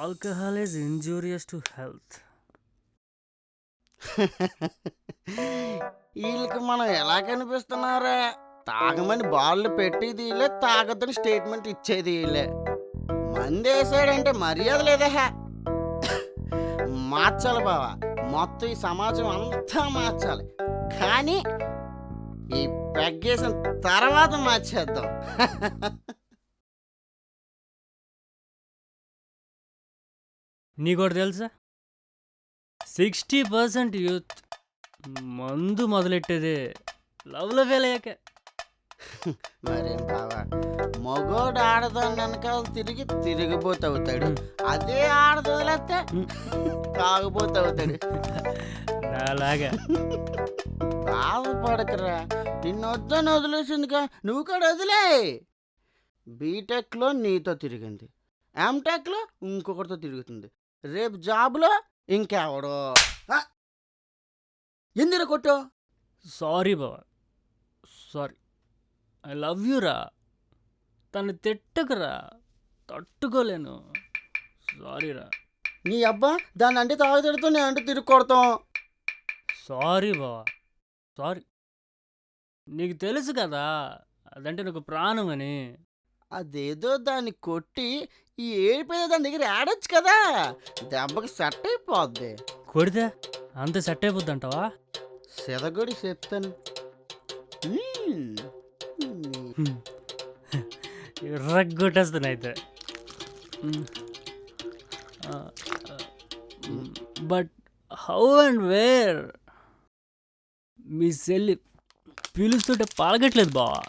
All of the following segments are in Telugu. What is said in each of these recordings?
Alcohol is injurious to health. వీళ్ళకి మనం ఎలా కనిపిస్తున్నారా? తాగమని బాళ్ళు పెట్టేది వీళ్ళే, తాగొద్దని స్టేట్మెంట్ ఇచ్చేది వీళ్ళే. మందేసాడంటే మర్యాద లేదా? మార్చాలి బావా, మొత్తం ఈ సమాజం అంతా మార్చాలి. కానీ ఈ పెగ్గేసిన తర్వాత మార్చేద్దాం. నీకోటి తెలుసా, 60% యూత్ మందు మొదలెట్టేదే లవ్లో ఫెయిల్ అయ్యాక. మరేం బావా, మగోడు ఆడదాన్ని వెనకాల తిరిగిపోతవుతాడు, అదే ఆడది వదిలేస్తే తాగుపోతవుతాడు. నాలాగా బాధపడకరా, నిన్ను వద్దని వదిలేసిందిగా, నువ్వు కూడా వదిలే. బీటెక్లో నీతో తిరిగింది, ఎంటెక్లో ఇంకొకరితో తిరుగుతుంది, రేపు జాబ్లో ఇంకెవడో. ఎందుకు కొట్టో? సారీ బావా, సారీ. ఐ లవ్ యూ రా. తను తిట్టకురా, తట్టుకోలేను. సారీ రా. నీ అబ్బా, దాన్ని అంటే తాగుతాడుతో నేను అంటే తిరిగి కొడతాం. సారీ బావా, సారీ. నీకు తెలుసు కదా అదంటే నాకు ప్రాణం అని. అదేదో దాన్ని కొట్టి ఈ ఏడిపోయేదో దాని దగ్గర ఆడొచ్చు కదా, దెబ్బకి సెట్ అయిపోద్ది. కొడితే అంత సెట్ అయిపోద్ది అంటావా? సెదగొడి చెప్తాను. రగ్గొట్టేస్తాను అయితే. But how and where? మీ సెల్లి పిలుస్తుంటే పలగట్లేదు బావా.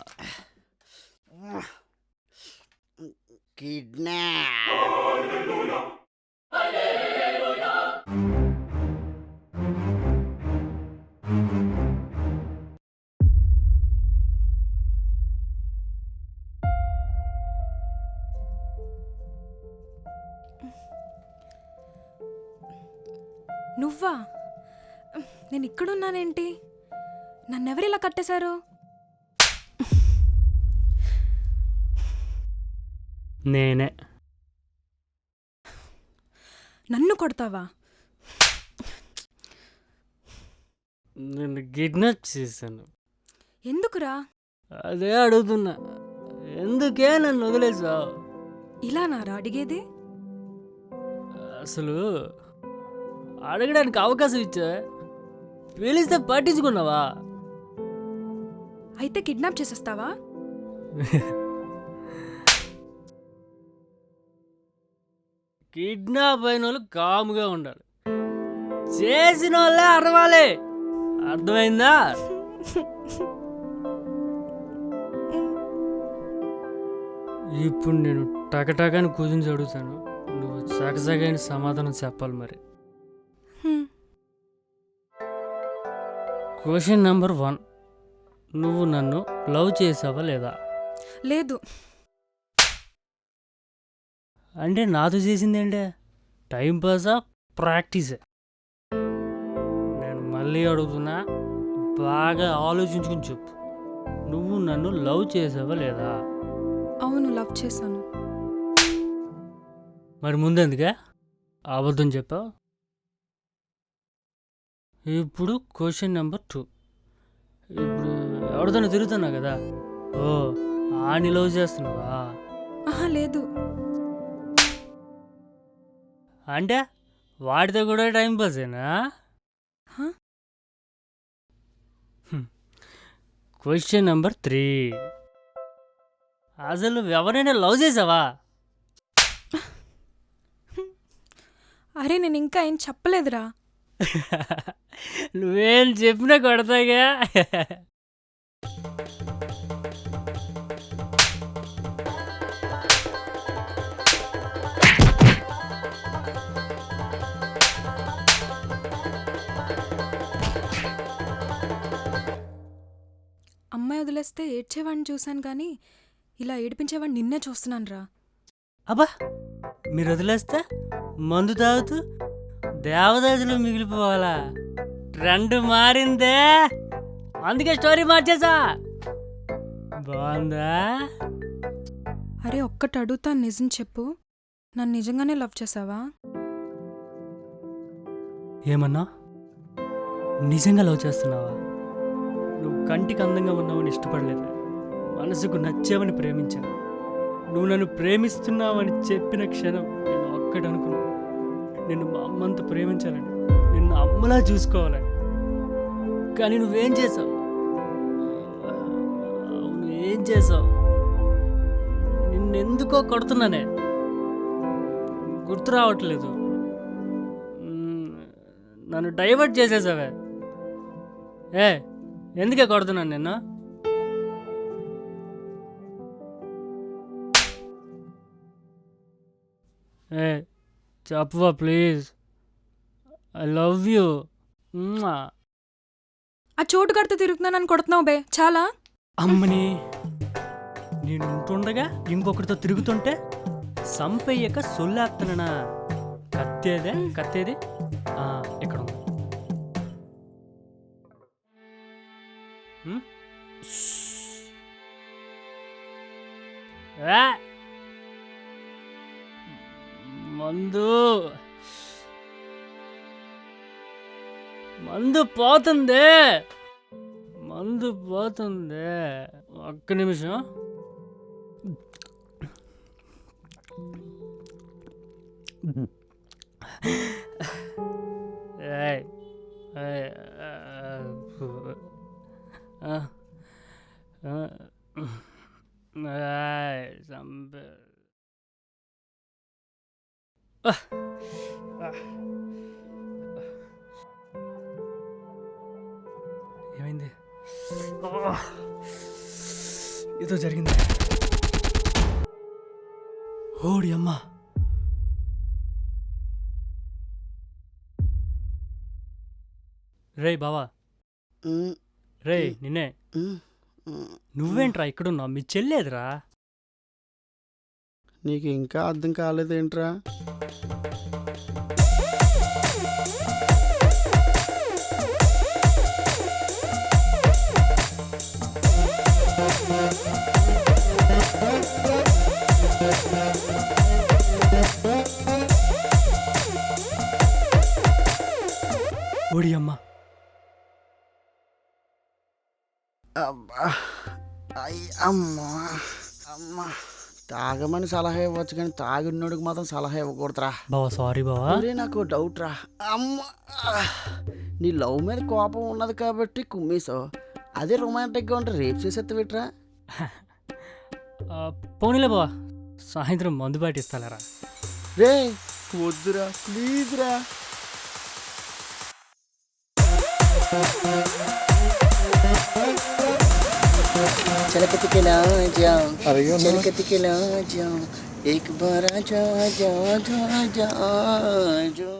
కిడ్నాప్. నువ్వా? నేను ఇక్కడున్నానేంటి? నన్నెవరిలా కట్టేశారు? నేనే. నన్ను కొడతావా? నేను కిడ్నాప్ చేశాను. ఎందుకురా? అదే అడుగుతున్నా, ఎందుకే నన్ను వదిలేసావు? ఇలా నారా అడిగేది? అసలు అడగడానికి అవకాశం ఇచ్చా, పిలిస్తే పట్టించుకున్నావా? అయితే కిడ్నాప్ చేసేస్తావా? కిడ్నాప్ అయిన వాళ్ళు కాముగా ఉండాలి, చేసిన వాళ్ళే అరవాలి. అర్థమైందా? ఇప్పుడు నేను టకటకాని కుదించి అడుగుతాను, నువ్వు సగసగైన సమాధానం చెప్పాలి. మరి క్వశ్చన్ నెంబర్ 1, నువ్వు నన్ను లవ్ చేసావా లేదా? లేదు. అంటే నాతో చేసింది ఏంటే? టైం పాసా, ప్రాక్టీసే? నేను మళ్ళీ అడుగుతున్నా, బాగా ఆలోచించుకుని చెప్పు. నువ్వు నన్ను లవ్ చేసావా లేదా? అవును, లవ్ చేశాను. మరి ముందెందుకే అబద్ధం చెప్పావు? ఇప్పుడు క్వశ్చన్ నెంబర్ 2. ఇప్పుడు ఎవరితో తిరుగుతున్నావు కదా, ఓ ఆని లవ్ చేస్తున్నావా? ఆహా, లేదు. అంటే వాడితో కూడా టైం పాసేనా? హా? Question number 3. అసలు నువ్వు ఎవరైనా లవ్ చేసావా? అరే, నేను ఇంకా ఏం చెప్పలేదురా. నువ్వేం చెప్పినా కొడతాగా. అమ్మాయి వదిలేస్తే ఏడ్చేవాడిని చూశాను కానీ ఇలా ఏడిపించేవాడిని నిన్నే చూస్తున్నాను రా. అబ్బా, మీరు వదిలేస్తే మందు తాగుతూ దేవదాసులు మిగిలిపోవాలా? ట్రెండ్ మారిందే, అందుకే స్టోరీ మార్చేసా. బాగుందా? అరే, ఒక్కటి అడుగుతాను, నిజం చెప్పు. నన్ను నిజంగానే లవ్ చేసావా? ఏమన్నా? నిజంగా లవ్ చేస్తున్నావా? నువ్వు కంటికి అందంగా ఉన్నావని ఇష్టపడలేదు, మనసుకు నచ్చావని ప్రేమించాను. నువ్వు నన్ను ప్రేమిస్తున్నావని చెప్పిన క్షణం నేను ఒక్కటి అనుకున్నాను, నిన్ను మా అమ్మంత ప్రేమించాలని, నిన్ను అమ్మలా చూసుకోవాలని. కానీ నువ్వేం చేసావు? అవును, ఏం చేసావు? నిన్నెందుకో కొడుతున్నానే, గుర్తు రావట్లేదు. నన్ను డైవర్ట్ చేసేసావే. ఎందుకే కొడుతున్నాను నిన్ను? చెప్పవా ప్లీజ్? I love you. ఆ చోటు కడితే తిరుగుతున్నానని కొడుతున్నావు బే, చాలా. అమ్మని, నేను ఉంటుండగా ఇంకొకరితో తిరుగుతుంటే సంపయ్యక సొల్లేస్తున్నానా? కత్తేది ఇక్కడ ఉంది. మందు పోతుంది, ఒక్క నిమిషం. ఏమైంది? ఏదో జరిగింది. ఓడి అమ్మా, రే బావా, రే నిన్నే. నువ్వేంట్రా ఇక్కడున్నావు? మీ చెల్లేదురా? నీకు ఇంకా అర్థం కాలేదేంట్రా? ఓడి అమ్మా, అబ్బా, అమ్మా అమ్మా. తాగమని సలహా ఇవ్వచ్చు కానీ తాగినోడికి మాత్రం సలహా ఇవ్వకూడదురా. బావా సారీ బావా. అరే, నాకు డౌట్ రా. అమ్మా, నీ లవ్ మీద కోపం ఉన్నది కాబట్టి కుమ్మేసావు. అదే రొమాంటిక్గా ఉంటే రేపు చేసేత్తవిట్రా. పోనీలే బావా, సాయంత్రం మందు పాటిస్తారా? రే వద్దురా ప్లీజ్ రా. चलकत के ला जाओ, चलकत के ला जाओ, एक बार जा जा जा जा जो